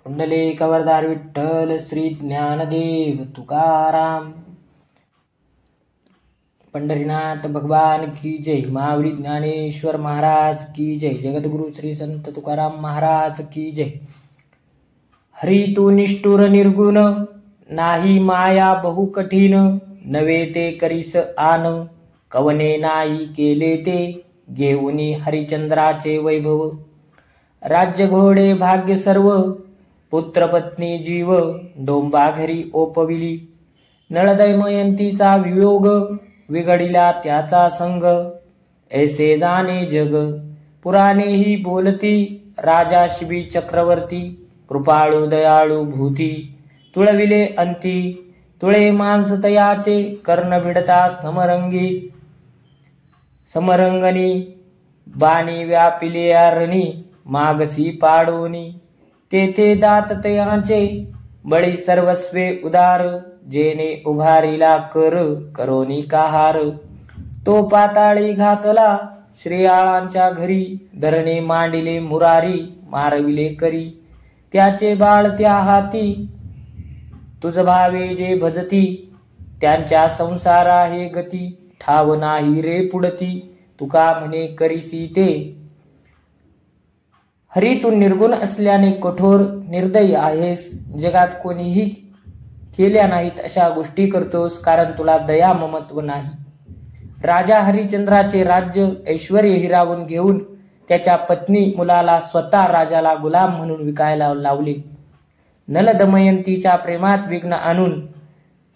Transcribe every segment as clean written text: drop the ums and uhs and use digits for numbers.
पुंडलिकवरदार विठ्ठल श्री ज्ञानदेव तुकाराम। पंढरीनाथ भगवान की जय। माऊली ज्ञानेश्वर महाराज की जय। जगद्गुरु श्री संत तुकाराम महाराज की जय। हरी तू निष्ठुर निर्गुण, नाही माया बहु कठीण, नवे ते करीस आन, कवने नाही केले ते, घेऊनी हरिचंद्राचे वैभव। राज्य घोडे भाग्य सर्व, पुत्र पत्नी जीव, डोंबा घरी ओपविली, नळदमयंतीचा वियोग, विघडिला त्याचा संग, ऐसे जाणे जग। पुराणे ही बोलती, राजा शिबी चक्रवर्ती, कृपाळू दयाळू भूती, तुळविले अंती, तुळे मांस तयाचे, कर्ण भिडता समरंगणी, बाणी व्यापिले रणी, मागसी पाडोनी, तेथे दात तयाचे, बळी सर्वस्वे उदार, जेने उभारीला करोनी काहार। तो पाताळी घातला श्रेयाळांच्या घरी, धरणे मांडिले मुरारी, मारविले करी, त्याचे बाळ त्या हाती, तुझ भावे जे भजती, त्यांच्या संसारा हे गती, ठाव नाही रे पुढती, तुका म्हणे करीसी ते। हरी तू निर्गुण असल्याने कठोर निर्दयी आहेस, जगात कोणीही केल्या नाहीत अशा गोष्टी करतोस, कारण तुला दया ममत्व नाही। राजा हरिचंद्राचे राज्य ऐश्वर्य हिरावून घेऊन त्याच्या पत्नी मुलाला स्वतः राजाला गुलाम म्हणून विकायला लावले। नल दमयंतीच्या प्रेमात विघ्न आणून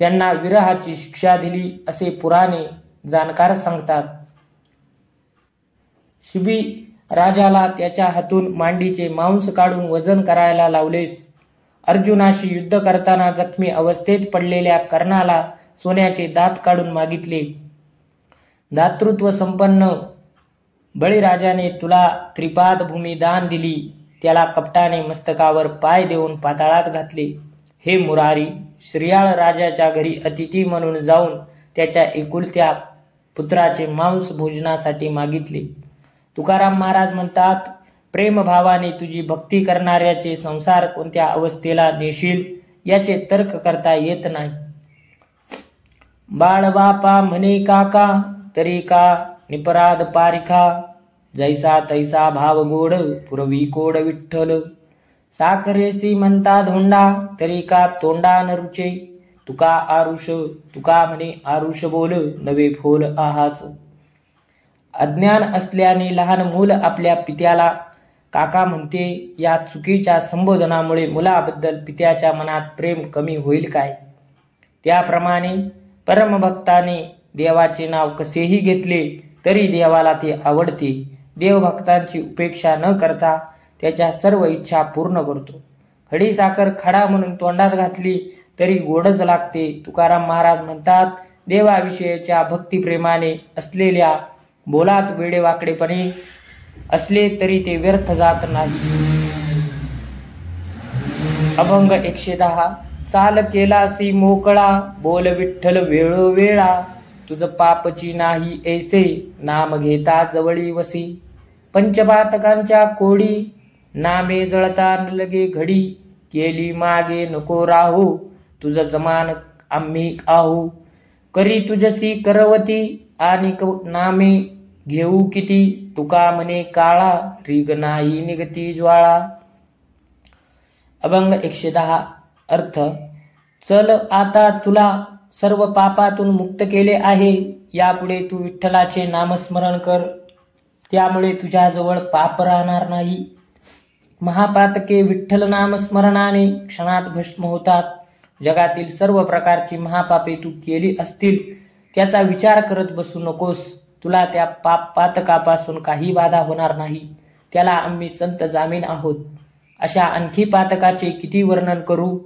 त्यांना विरहाची शिक्षा दिली असे पुराणे जाणकार सांगतात। शिबी राजाला त्याच्या हातून मांडीचे मांस काढून वजन करायला लावलेस। अर्जुनाशी युद्ध करताना जखमी अवस्थेत पडलेल्या कर्णाला सोन्याचे दात काढून मागितले। दातृत्व संपन्न बळीराजाने तुला त्रिपाद भूमी दान दिली, त्याला कपटाने मस्तकावर पाय देऊन पाताळात घातले। हे मुरारी, श्रेयाळ राजाच्या घरी अतिथी म्हणून जाऊन त्याच्या एकुलत्या पुत्राचे मांस भोजनासाठी मागितले। तुकाराम महाराज म्हणतात, प्रेमभावाने तुझी भक्ती करणाऱ्याचे संसार कोणत्या अवस्थेला नेशील याचे तर्क करता येत नाही। बाळ बापा म्हणे काका, तरी का निपराध पारिखा, जैसा तैसा भाव गोड, पुरवी कोड विठ्ठल। साखरेसी म्हणता धोंडा, तरी का तोंडा न रुचे, तुका आरुष, तुका म्हणे आरुष बोल, नवे फोल आहाच। अज्ञान असल्याने लहान मूल आपल्या पित्याला काका म्हणते, या चुकीच्या संबोधनामुळे मुलाबद्दल पित्याच्या मनात प्रेम कमी होईल काय? त्याप्रमाणे परमभक्ताने देवाचे नाव कसेही घेतले तरी देवाला ते आवडते। देवभक्तांची उपेक्षा न करता त्याच्या सर्व इच्छा पूर्ण करतो। खडी साखर खडा म्हणून तोंडात घातली तरी गोडच लागते। तुकाराम महाराज म्हणतात, देवाविषयीच्या भक्तिप्रेमाने असलेल्या बोलात वेडेवाकडेपणे असले तरी ते व्यर्थ जात नाही। अभंग 110। चाल केलासी मोकळा, बोल विठ्ठल वेळोवेळा, तुझ पापची नाही ऐसे, नाम घेता जवळी वसी। पंचपातकांच्या कोडी, नामे जळता न लगे घडी, केली मागे नको राहू, तुझ जमान आम्ही आहो। करी तुझसी करवती, आणि नामे घेऊ किती, तुका म्हणे काळा, रीग नाही निगती ज्वाळा। अभंग 110। अर्थ, चल आता तुला सर्व पापातून मुक्त केले आहे, यापुढे तू विठ्ठलाचे नामस्मरण कर, त्यामुळे तुझ्याजवळ पाप राहणार नाही। महापातके विठ्ठल नामस्मरणाने क्षणात भस्म होतात। जगातील सर्व प्रकारची महापापे तू केली असतील त्याचा विचार करत बसू नकोस, तुला त्या पातकापासून काही बाधा होणार नाही, त्याला आम्ही संत जामीन आहोत। अशा आणखी पातकाचे किती वर्णन करू,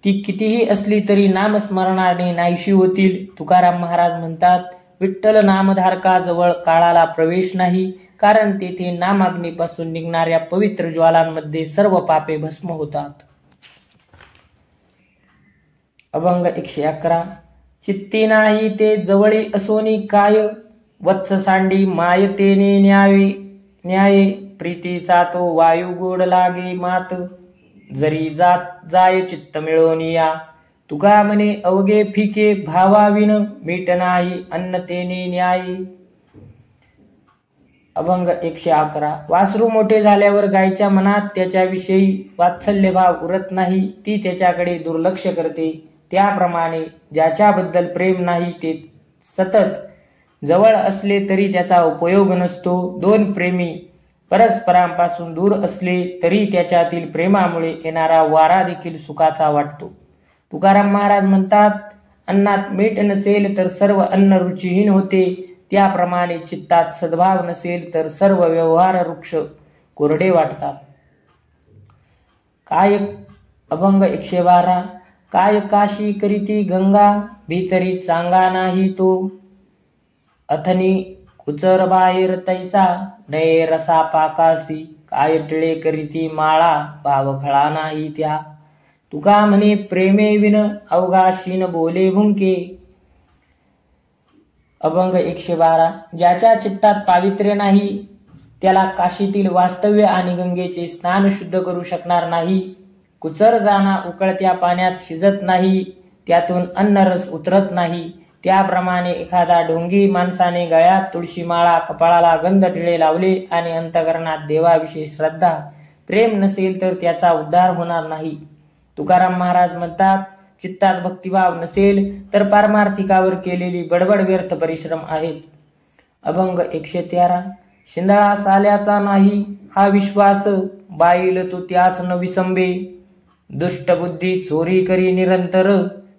ती कितीही असली तरी नामस्मरणाने नाहीशी होतील। तुकाराम महाराज म्हणतात, विठ्ठल नामधारकाजवळ काळाला प्रवेश नाही, कारण तेथे नामाग्नीपासून निघणाऱ्या पवित्र ज्वालांमध्ये सर्व पापे भस्म होतात। अभंग 111। चित्ती नाही ते जवळी असोनी काय, वत्स सांडी मायतेने न्याये, प्रीतीचा तो वायू गोड लागे मात। जरी जात जाय चित्त मिळवनिया. तुका म्हणे अवघे फिके भावाविन मीठ नाही अन्न तेने न्यायी. अभंग 111. वासरू मोठे झाल्यावर गायीच्या मनात त्याच्याविषयी वात्सल्य भाव उरत नाही, ती त्याच्याकडे दुर्लक्ष करते. त्याप्रमाणे ज्याच्याबद्दल प्रेम नाही ते सतत जवळ असले तरी त्याचा उपयोग नसतो. दोन प्रेमी परस्परांपासून दूर असले तरी त्याच्यातील प्रेमामुळे येणारा वारा देखील सुखाचा वाटतो. तुकाराम महाराज म्हणतात, अन्नात मीठ नसेल तर सर्व अन्न रुचिहीन होते. त्याप्रमाणे चित्तात सद्भाव नसेल तर सर्व व्यवहार वृक्ष कोरडे वाटतात. काय अभंग 112. काय काशी करीती गंगा भीतरी चांगा नाही तो. अथनी कुचर बाहेर तैसा नये रसा पाकासी. काय टिळे करीती माळा भाव खळा नाही त्या. तुका म्हणे प्रेमे विन अवघा शीन बोले भुंके. अभंग 112. ज्याच्या चित्तात पावित्र्य नाही त्याला काशीतील वास्तव्य आणि गंगेचे स्नान शुद्ध करू शकणार नाही. कुचर दाणा उकळत्या पाण्यात शिजत नाही, त्यातून अन्नरस उतरत नाही. त्याप्रमाणे एखादा ढोंगी माणसाने गळ्यात तुळशी माळा, कपाळाला गंध टिळे लावले आणि अंतःकरणात देवाविषयी श्रद्धा प्रेम नसेल तर त्याचा उद्धार होणार नाही. तुकाराम महाराज म्हणतात, चित्तात भक्तिभाव नसेल तर पारमार्थिकावर केलेली बडबड व्यर्थ परिश्रम आहेत. अभंग 113. शिंदळा साल्याचा नाही हा विश्वास, बाईल तू त्यास न विसंबे. दुष्ट बुद्धी चोरी करी निरंतर,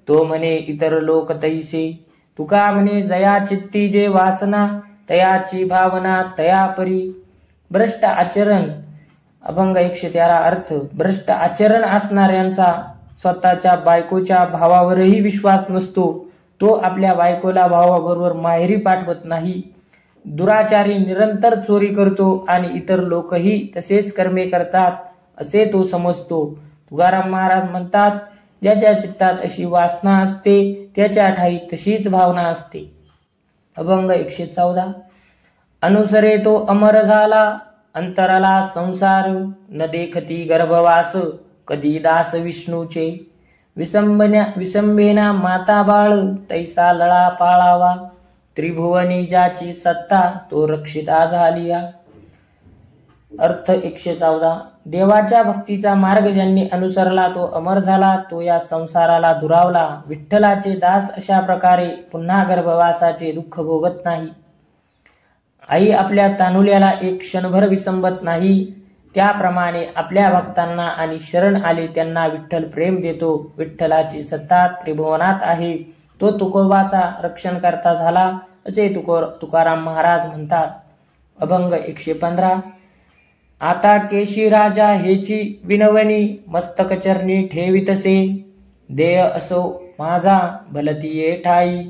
तो म्हणे इतर लोक तैसे. तुका म्हणे जया चित्ती जे वासना, तयाची भावना तया परी. भ्रष्ट आचरण. अभंग 113. अर्थ. भ्रष्ट आचरण असणाऱ्यांचा स्वतःच्या बायकोच्या भावावरही विश्वास नसतो. तो आपल्या बायकोला भावाबरोबर माहेरी पाठवत नाही. दुराचारी निरंतर चोरी करतो आणि इतर लोकही तसेच कर्मे करतात असे तो समजतो. तुकाराम महाराज म्हणतात, ज्याच्या चित्तात अशी वासना असते त्याच्या ठाई तशीच भावना असते. अभंग 114. अनुसरे तो अमर झाला, अंतराला संसार. न देखती गर्भवास, कधी दास विष्णूचे. विसंबेना माता बाळ, तैसा लळा पाळावा. त्रिभुवनी ज्याची सत्ता, तो रक्षिता झालिया. अर्थ 114. देवाच्या भक्तीचा मार्ग ज्यांनी अनुसरला तो अमर झाला, तो या संसाराला दुरावला. विठ्ठलाचे दास अशा प्रकारे पुन्हा गर्भवासाचे दुःख भोगत नाही. आई आपल्या तानुल्याला एक क्षणभर विसंबत नाही, त्याप्रमाणे आपल्या भक्तांना आणि शरण आले त्यांना विठ्ठल प्रेम देतो. विठ्ठलाची सत्ता त्रिभुवनात आहे, तो तुकोबाचा रक्षण करता झाला असे तुकाराम महाराज म्हणतात. अभंग 115. आता केशी राजा हेची विनवणी, मस्तक चरणी ठेवितसे. देय असो माझा भलतीये ठाई,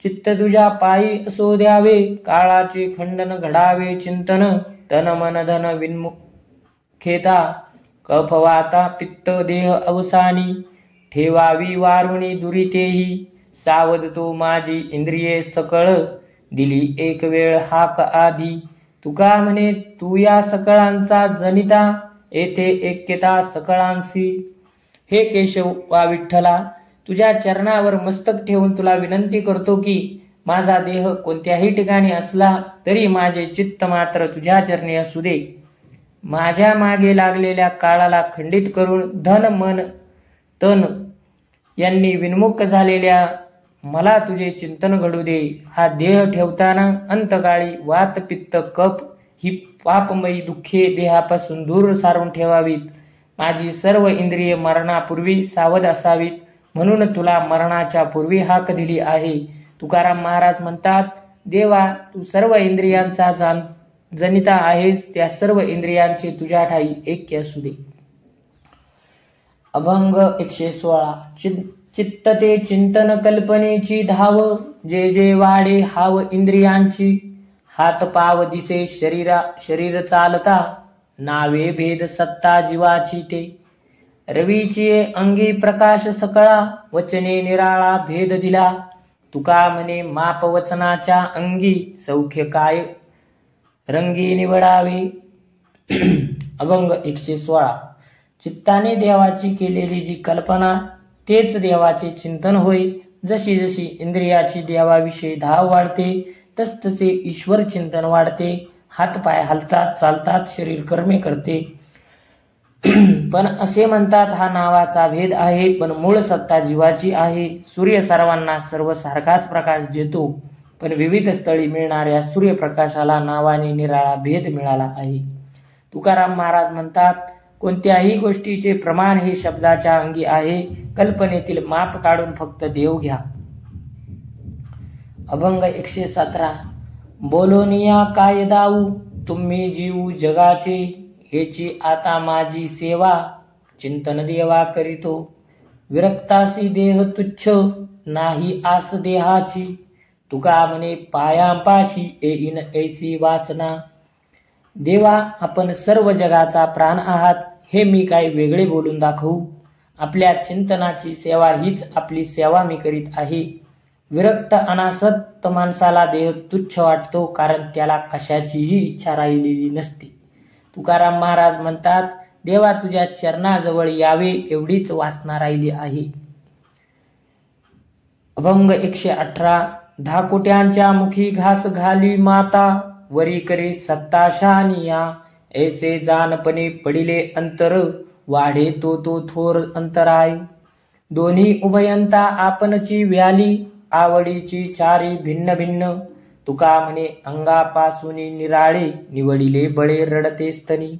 चित्त तुझ्या पायी असो द्यावे. काळाचे खंडन घडावे चिंतन, तन मन धन विन्मुखेता. कफवाता पित्त देह अवसानी, ठेवावी वारुणी दुरितेही. सावध तो माझी इंद्रिये सकळ, दिली एक वेळ हाक आधी. तुका म्हणे तू या सकळांचा जनिता, येथे ऐक्यता सकळांसी. हे केशव वा विठ्ठला, तुझ्या चरणावर मस्तक ठेवून तुला विनंती करतो की माझा देह कोणत्याही ठिकाणी असला तरी माझे चित्त मात्र तुझ्या चरणी असू दे. माझ्या मागे लागलेल्या काळाला खंडित करून धन मन तन यांनी विन्मुख झालेल्या मला तुझे चिंतन घडू दे. हा देह ठेवताना अंतकाळी वात पित्त कफ ही पापमयी दुःखे देहापासून दूर सारून ठेवावीत. माझी सर्व इंद्रिय मरणापूर्वी सावध असावीत, म्हणून तुला मरणाच्या पूर्वी हाक दिली आहे. तुकाराम महाराज म्हणतात, देवा तू सर्व इंद्रियांचा जनिता आहेस, त्या सर्व इंद्रियांचे तुझ्या ठाई ऐक्य असू दे. अभंग 116. चित्त ते चिंतन कल्पनेची धाव, जे जे वाढे हाव इंद्रियांची. हात पाव दिसे शरीर चालता, नावे भेद सत्ता जीवाची ते. रवीची अंगी प्रकाश सकळा, वचने निराळा भेद दिला. तुका म्हणे माप वचनाच्या अंगी, सौख्य काय रंगी निवडावे. अभंग 116. चित्ताने देवाची केलेली जी कल्पना तेच देवाचे चिंतन होय. जशी जशी इंद्रियाची देवाविषयी धाव वाढते तसतसे ईश्वर चिंतन वाढते. हातपाय हलतात, चालतात, शरीर कर्मे करते. पण असे म्हणतात हा नावाचा भेद आहे, पण मूळ सत्ता जीवाची आहे. सूर्य सर्वांना सर्व सारखाच प्रकाश देतो, पण विविध स्थळी मिळणाऱ्या सूर्यप्रकाशाला नावाने निराळा भेद मिळाला आहे. तुकाराम महाराज म्हणतात, कोणत्याही गोष्टीचे प्रमाण हे शब्दाच्या अंगी आहे. कल्पनेतील माप काढून फक्त देव घ्या. अभंग 117. बोलोनिया काय दाऊ तुम्ही जीव जगाचे, हेची आता माझी सेवा चिंतन देवा करीतो. विरक्तासी देह तुच्छ नाही आस देहाची, तुका म्हणे पायांपाशी येईन ऐसी वासना. देवा आपण सर्व जगाचा प्राण आहात, हे मी काय वेगळे बोलून दाखवू. आपल्या चिंतनाची सेवा हीच आपली सेवा मी करीत आहे. विरक्त अनासक्त माणसाला देह तुच्छ वाटतो, कारण त्याला कशाचीही इच्छा राहिलेली नसते. तुकाराम महाराज म्हणतात, देवा तुझ्या चरणाजवळ यावे एवढीच वासना राहिली आहे. अभंग 118. धाकोट्यांच्या मुखी घास घाली माता, वरी करे सत्ता शहानिया. ऐसे जानपणे पडिले अंतर, वाढे तो थोर अंतराय. दोन्ही उभयंता आपणची व्याली, आवडीची चारी भिन्न भिन्न. तुका म्हणे अंगापासून निराळे, निवडिले बळे रडते स्तनी.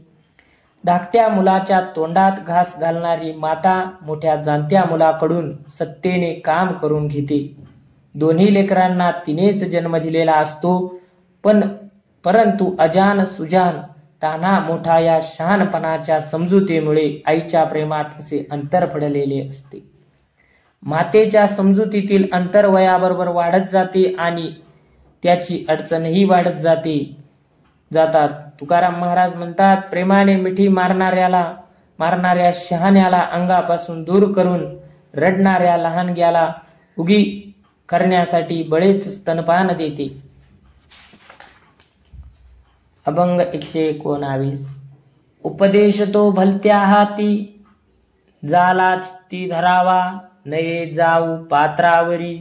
धाकट्या मुलाच्या तोंडात घास घालणारी माता मोठ्या जाणत्या मुलाकडून सत्तेने काम करून घेते. दोन्ही लेकरांना तिनेच जन्म दिलेला असतो, परंतु अजान सुजान ताना मोठा या शहाणपणाच्या समजुतीमुळे आईच्या प्रेमात असे अंतर पडलेले असते. मातेच्या समजुतीतील अंतर वयाबरोबर वाढत जाते आणि त्याची अडचणही वाढत जातात. तुकाराम महाराज म्हणतात, प्रेमाने मिठी मारणाऱ्या शहाण्याला अंगापासून दूर करून रडणाऱ्या लहानग्याला उगी करण्यासाठी बळेच स्तनपान देते. अभंग 119. उपदेश तो भलत्या हाती, जालाच ती धरावा. नये जाऊ पात्रावरी,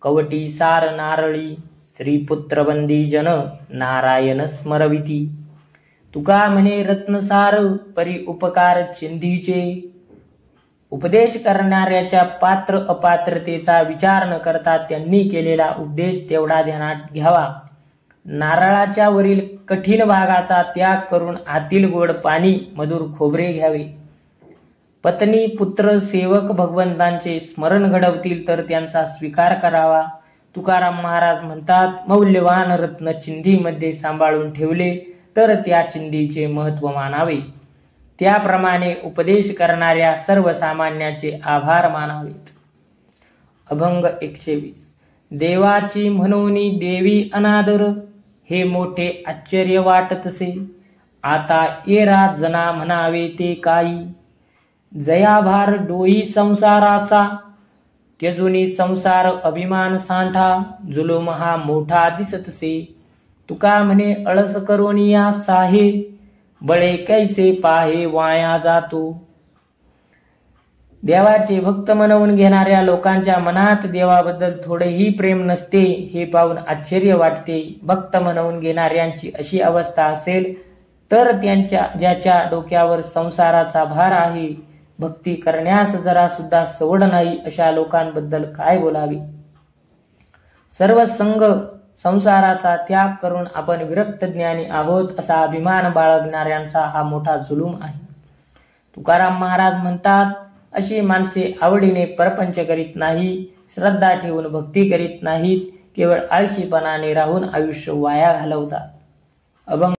कवटी सार नारळी. श्रीपुत्रबंदी जन नारायण स्मरविती. तुका म्हणे रत्नसार परी उपकार चिंधीचे. उपदेश करणाऱ्याच्या पात्र अपात्रतेचा विचार न करता त्यांनी केलेला उपदेश तेवढा ध्यानात घ्यावा. नारळाच्या वरील कठीण भागाचा त्याग करून आतील गोड पाणी मधुर खोबरे घ्यावे. पत्नी पुत्र सेवक भगवंतांचे स्मरण घडवतील तर त्यांचा स्वीकार करावा. तुकाराम महाराज म्हणतात, मौल्यवान रत्न चिंधीमध्ये सांभाळून ठेवले तर त्या चिंधीचे महत्व मानावे. त्याप्रमाणे उपदेश करणाऱ्या सर्वसामान्याचे आभार मानावेत. अभंग 120. देवाची म्हणूनी देवी अनादर, हे मोठे आश्चर्य वाटतसे. आता येरा जना म्हणावे ते काही, जयाभार डोई संसाराचा. त्यजुनी संसार अभिमान सांठा, जुलूम हा मोठा दिसतसे. तुका म्हणे अळस करोनिया साहे, बळे कैसे पाहे वाया जातो. देवाचे भक्त म्हणवून घेणाऱ्या लोकांच्या मनात देवाबद्दल थोडेही प्रेम नसते, हे पाहून आश्चर्य वाटते. भक्त म्हणवून घेणाऱ्यांची अशी अवस्था असेल तर ज्याच्या डोक्यावर संसाराचा भार आहे, भक्ती करण्यास जरा सुद्धा सवड नाही, अशा लोकांबद्दल काय बोलावे. सर्व संग संसाराचा त्याग करून आपण विरक्त ज्ञानी आहोत असा अभिमान बाळगणाऱ्यांचा हा मोठा जुलूम आहे. तुकाराम महाराज म्हणतात, अशी माणसे आवडीने परपंच करीत नाही, श्रद्धा ठेवून भक्ती करीत नाहीत, केवळ आळशीपणाने राहून आयुष्य वाया घालवतात. अभंग